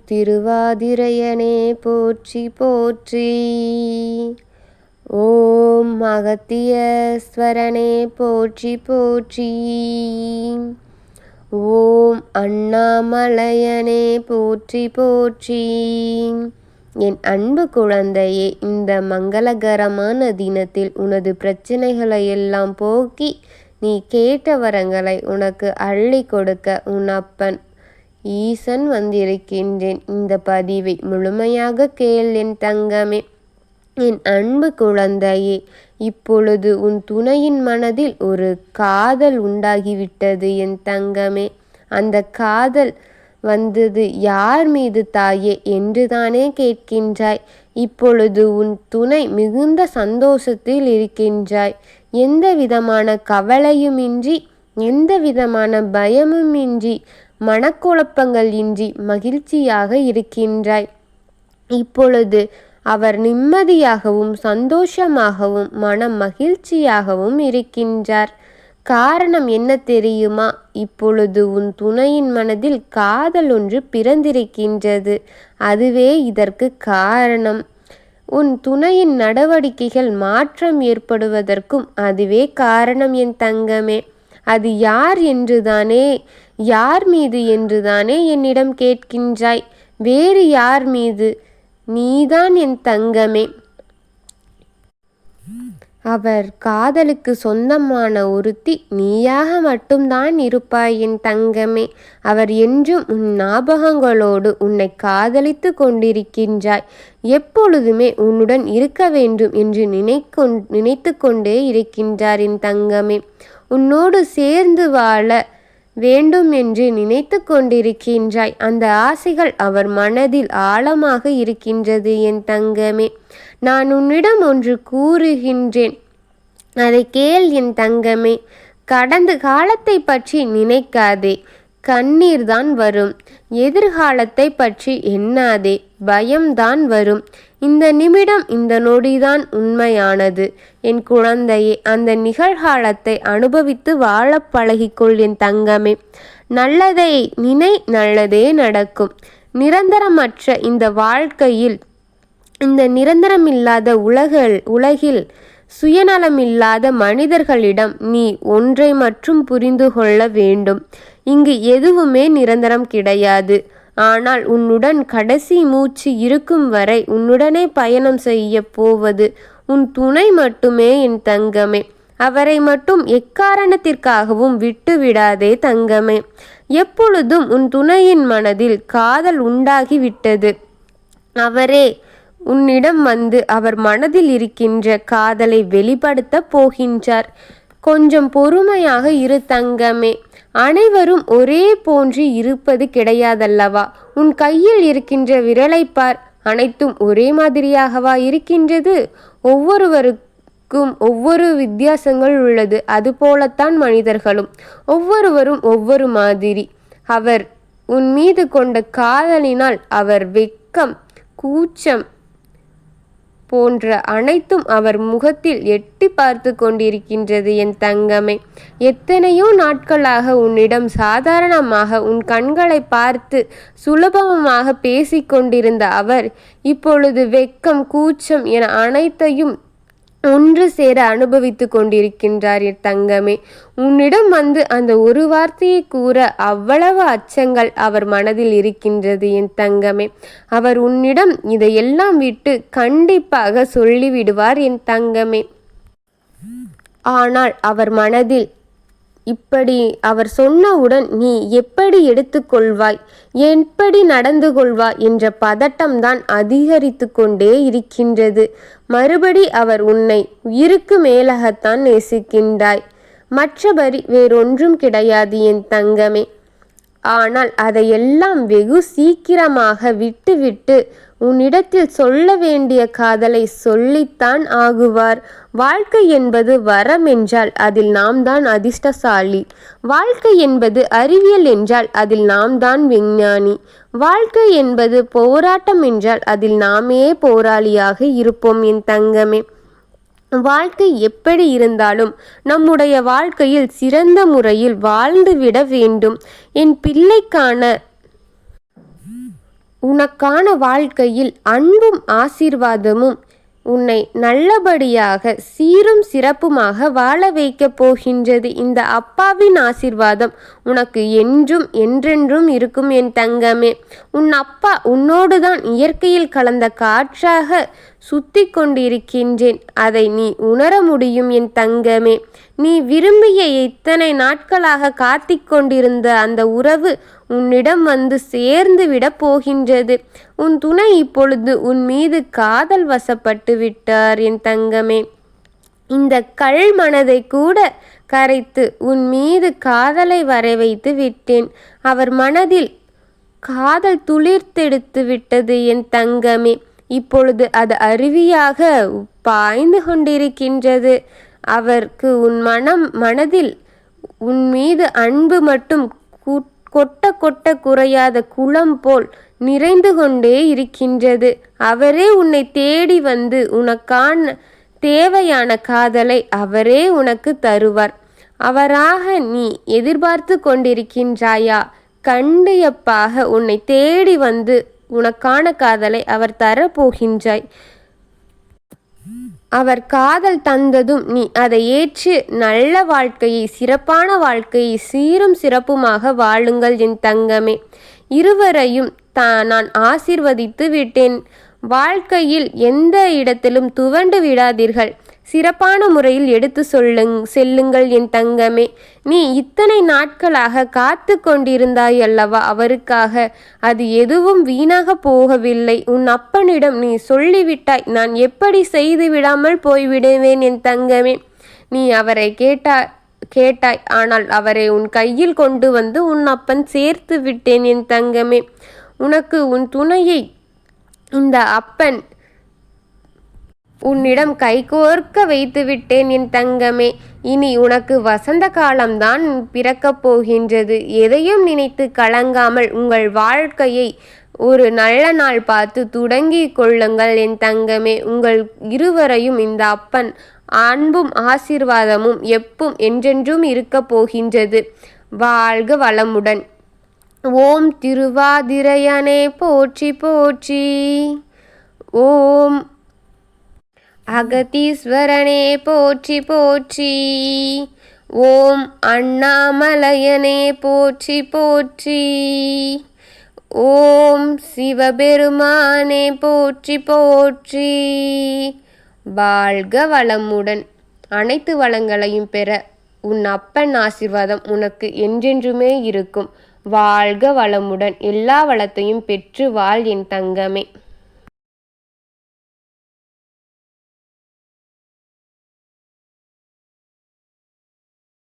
திருவாதிரையனே போற்றி போற்றி. ஓம் அகத்தியஸ்வரனே போற்றி போற்றி. ஓம் அண்ணாமலையனே போற்றி போற்றி. என் அன்பு குழந்தையே, இந்த மங்களகரமான தினத்தில் உனது பிரச்சனைகளை எல்லாம் போக்கி நீ கேட்ட வரங்களை உனக்கு அள்ளி கொடுக்க உன் அப்பன் ஈசன் வந்திருக்கின்றேன். இந்த பதிவை முழுமையாக கேள் என் தங்கமே. என் அன்பு குழந்தையே, இப்பொழுது உன் துணையின் மனதில் ஒரு காதல் உண்டாகிவிட்டது என் தங்கமே. அந்த காதல் வந்தது யார் மீது தாயே என்றுதானே கேட்கின்றாய். இப்பொழுது உன் துணை மிகுந்த சந்தோஷத்தில் இருக்கின்றாய். எந்த விதமான கவலையுமின்றி, எந்த விதமான பயமுமின்றி, மனக்குழப்பங்கள் இன்றி மகிழ்ச்சியாக இருக்கின்றாய். இப்பொழுது அவர் நிம்மதியாகவும் சந்தோஷமாகவும் மனம் மகிழ்ச்சியாகவும் இருக்கின்றார். காரணம் என்ன தெரியுமா? இப்பொழுது உன் துணையின் மனதில் காதல் ஒன்று பிறந்திருக்கின்றது. அதுவே இதற்கு காரணம். உன் துணையின் நடவடிக்கைகள் மாற்றம் ஏற்படுவதற்கும் அதுவே காரணம் என் தங்கமே. அது யார் என்றுதானே, யார் மீது என்றுதானே என்னிடம் கேட்கின்றாய். வேறு யார் மீது? நீதான் என் தங்கமே. அவர் காதலுக்கு சொந்தமான ஒருத்தி நீயாக மட்டும்தான் இருப்பாய் என் தங்கமே. அவர் என்றும் உன் ஞாபகங்களோடு உன்னை காதலித்து கொண்டிருக்கின்றாய். எப்பொழுதுமே உன்னுடன் இருக்க வேண்டும் என்று நினைத்து கொண்டே இருக்கின்றார் என் தங்கமே. உன்னோடு சேர்ந்து வாழ வேண்டும் என்று நினைத்து கொண்டிருக்கின்றாய். அந்த ஆசைகள் அவர் மனதில் ஆழமாக இருக்கின்றது என் தங்கமே. நான் உன்னிடம் ஒன்று கூறுகின்றேன், அதை கேள் என் தங்கமே. கடந்த காலத்தை பற்றி நினைக்காதே, கண்ணீர்தான் வரும். எதிர்காலத்தை பற்றி எண்ணாதே, பயம்தான் வரும். இந்த நிமிடம், இந்த நொடிதான் உண்மையானது என் குழந்தையே. அந்த நிகழ்காலத்தை அனுபவித்து வாழ பழகிக்கொள் என் தங்கமே. நல்லதை நினை, நல்லதே நடக்கும். நிரந்தரமற்ற இந்த வாழ்க்கையில், இந்த நிரந்தரமில்லாத உலகில் சுயநலமில்லாத மனிதர்களிடம் நீ ஒன்றை மட்டும் புரிந்து கொள்ள வேண்டும். இங்கு எதுவுமே நிரந்தரம் கிடையாது. ஆனால் உன்னுடன் கடைசி மூச்சு இருக்கும் வரை உன்னுடனே பயணம் செய்ய போவது உன் துணை மட்டுமே என் தங்கமே. அவரை மட்டும் எக்காரணத்திற்காகவும் விட்டு விடாதே தங்கமே. எப்பொழுதும் உன் துணையின் மனதில் காதல் உண்டாகிவிட்டது. அவரே உன்னிடம் வந்து அவர் மனதில் இருக்கின்ற காதலை வெளிப்படுத்த போகின்றார். கொஞ்சம் பொறுமையாக இரு தங்கமே. அனைவரும் ஒரே போன்று இருப்பது கிடையாதல்லவா? உன் கையில் இருக்கின்ற விரலை பார், அனைத்தும் ஒரே மாதிரியாகவா இருக்கின்றது? ஒவ்வொருவருக்கும் ஒவ்வொரு வித்தியாசங்கள் உள்ளது. அதுபோலத்தான் மனிதர்களும் ஒவ்வொருவரும் ஒவ்வொரு மாதிரி. அவர் உன் மீது கொண்ட காதலினால் அவர் வெட்கம், கூச்சம் போன்ற அனைத்தும் அவர் முகத்தில் எட்டி பார்த்து கொண்டிருக்கின்றது என் தங்கமே. எத்தனையோ நாட்களாக உன்னிடம் சாதாரணமாக உன் கண்களை பார்த்து சுலபமாக பேசிக்கொண்டிருந்த அவர் இப்பொழுது வெட்கம், கூச்சம் என அனைத்தையும் ஒன்று சேர அனுபவித்து கொண்டிருக்கின்றார் என் தங்கமே. உன்னிடம் வந்து அந்த ஒரு வார்த்தையை கூற அவ்வளவு அச்சங்கள் அவர் மனதில் இருக்கின்றது என் தங்கமே. அவர் உன்னிடம் இதையெல்லாம் விட்டு கண்டிப்பாக சொல்லிவிடுவார் என் தங்கமே. ஆனால் அவர் மனதில் இப்படி அவர் சொன்னவுடன் நீ எப்படி எடுத்துக்கொள்வாய், எப்படி நடந்து கொள்வாய் என்ற பதட்டம்தான் அதிகரித்து கொண்டே இருக்கின்றது. மறுபடி அவர் உன்னை உயிருக்கு மேலாகத்தான் நேசிக்கின்றாய். மற்றபடி வேறொன்றும் கிடையாது என் தங்கமே. ஆனால் அதையெல்லாம் வெகு சீக்கிரமாக விட்டுவிட்டு உன்னிடத்தில் சொல்ல வேண்டிய காதலை சொல்லித்தான் ஆகுவார். வாழ்க்கை என்பது வரம் என்றால் அதில் நாம் தான் அதிர்ஷ்டசாலி. வாழ்க்கை என்பது அறிவியல் என்றால் அதில் நாம் தான் விஞ்ஞானி. வாழ்க்கை என்பது போராட்டம் என்றால் அதில் நாமே போராளியாக இருப்போம் என் தங்கமே. வாழ்க்கை எப்படி இருந்தாலும் நம்முடைய வாழ்க்கையில் சிறந்த முறையில் வாழ்ந்துவிட வேண்டும். என் பிள்ளைக்கான உனக்கான வாழ்க்கையில் அன்பும் ஆசீர்வாதமும் உன்னை நல்லபடியாக சீரும் சிறப்புமாக வாழ வைக்கப் போகின்றது. இந்த அப்பாவின் ஆசீர்வாதம் உனக்கு என்றும் என்றென்றும் இருக்கும் என் தங்கமே. உன் அப்பா உன்னோடுதான் இயற்கையில் கலந்த காற்றாக சுத்தி கொண்டிருக்கின்றேன். அதை நீ உணர முடியும் என் தங்கமே. நீ விரும்பிய இத்தனை நாட்களாக காத்திக் கொண்டிருந்த அந்த உறவு உன்னிடம் வந்து சேர்ந்து விட போகின்றது. உன் துணை இப்பொழுது உன் மீது காதல் வசப்பட்டு விட்டார் என் தங்கமே. இந்த கல் மனதை கூட கரைத்து உன் மீது காதலை வர வைத்து விட்டேன். அவர் மனதில் காதல் துளிர்த்தெடுத்து விட்டது என் தங்கமே. இப்பொழுது அது அருவியாக பாய்ந்து கொண்டிருக்கின்றது. அவருக்கு உன் மனதில் உன் மீது அன்பு மட்டும் கொட்ட கொட்ட குறையாத குளம் போல் நிறைந்து கொண்டே இருக்கின்றது. அவரே உன்னை தேடி வந்து உனக்கான தேவையான காதலை அவரே உனக்கு தருவார். அவராக நீ எதிர்பார்த்து கொண்டிருக்கின்றாயா? கண்டிப்பாக உன்னை தேடி வந்து உனக்கான காதலை அவர் தரப்போகின்றாய். அவர் காதல் தந்ததும் நீ அதை ஏற்று நல்ல வாழ்க்கையை, சிறப்பான வாழ்க்கையை சீரும் சிறப்புமாக வாழுங்கள் என் தங்கமே. இருவரையும் நான் ஆசீர்வதித்து விட்டேன். வாழ்க்கையில் எந்த இடத்திலும் துவண்டு விடாதீர்கள். சிறப்பான முறையில் எடுத்து செல்லுங்கள் என் தங்கமே. நீ இத்தனை நாட்களாக காத்து கொண்டிருந்தாய் அல்லவா அவருக்காக. அது எதுவும் வீணாக போகவில்லை. உன் அப்பனிடம் நீ சொல்லிவிட்டாய், நான் எப்படி செய்து விடாமல் போய்விடுவேன் என் தங்கமே. நீ அவரை கேட்டாய். ஆனால் அவரை உன் கையில் கொண்டு வந்து உன் அப்பன் சேர்த்து விட்டேன் என் தங்கமே. உனக்கு உன் துணையை இந்த அப்பன் உன்னிடம் கைகோர்க்க வைத்து விட்டேன் என் தங்கமே. இனி உனக்கு வசந்த காலம்தான் பிறக்கப் போகின்றது. எதையும் நினைத்து கலங்காமல் உங்கள் வாழ்க்கையை ஒரு நல்ல நாள் பார்த்து தொடங்கி கொள்ளுங்கள் என் தங்கமே. உங்கள் இருவரையும் இந்த அப்பன் அன்பும் ஆசீர்வாதமும் எப்பவும் என்றென்றும் இருக்க போகின்றது. வாழ்க வளமுடன். ஓம் திருவாதிரையனே போற்றி போற்றி. ஓம் அகதீஸ்வரனே போற்றி போற்றி. ஓம் அண்ணாமலையனே போற்றி போற்றி. ஓம் சிவபெருமானே போற்றி போற்றி. வாழ்க வளமுடன். அனைத்து வளங்களையும் பெற உன் அப்பன் ஆசீர்வாதம் உனக்கு என்றென்றுமே இருக்கும். வாழ்க வளமுடன். எல்லா வளத்தையும் பெற்று வாழ் என் தங்கமே.